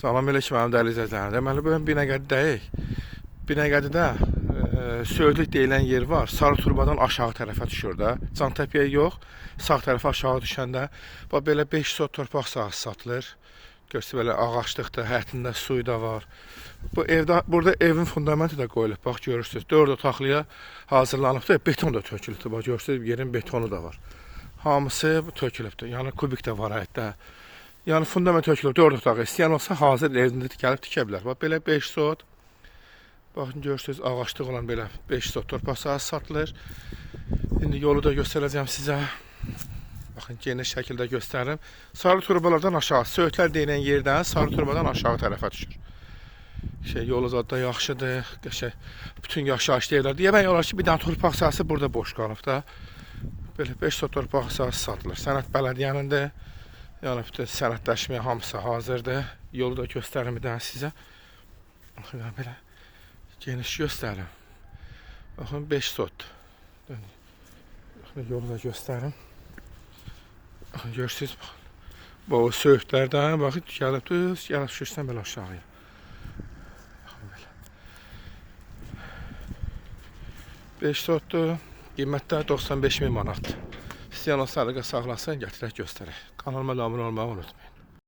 Salam aleyküm mənim dəyərli izləyicilərim. Deməli bu gün Binəqədidəyik. Binəqədidə Söğütlük deyilən yer var. Sarı turbadan aşağı tərəfə düşür də. Cantəpəyə yox, sağ tərəfə aşağı düşəndə bax belə 5 sot torpaq sahəsi satılır. Görsə belə ağaçlıqdır, həyətində suyu da var. Burada evin fundamenti də qoyulub. Bax görürsüz. 4 otaqlıya hazırlanıbdır. Beton da tökülübdür. Bax görürsüz yerin betonu da var. Hamısı tökülübdür. Yəni kubik də var həyətdə. Yəni fundament tökülüb 4 otaq istəyən olsa hazır evində gəlib tikə bilər. Bax belə 5 sot. Baxın görürsüz ağaçlıq olan belə 5 sot torpaq sahəsi satılır. İndi yolu da göstərəcəm sizə. Baxın geniş şəkildə göstərim. Sarı turbalardan aşağı, Söğütlər deyilən yerdən sarı turbadan aşağı tərəfə düşür. Yolu da yaxşıdır. Bütün yaşayışlı evlər. Demək olar ki, bir dənə torpaq sahəsi burada boş qalıb da. Belə 5 sot torpaq sahəsi satılır. Sənət bələdiyyənindir. Yəni bütün sənədləşməyə hamısı hazırdır. Yolu da göstərim bir dənə sizə. Baxın belə geniş göstərim. Baxın 5 sot. Baxın yolu da göstərim. Baxın görürsünüz. Bu Söğütlərdən baxın gəlib düz gəlib düşürsən belə aşağıya. Baxın belə. 5 sotdur. Qiymətlər 95.000 manatdır. İstəyən olsa əlaqə saxlasın, gətirək göstərək. Kanalıma abunə olmağı unutmayın.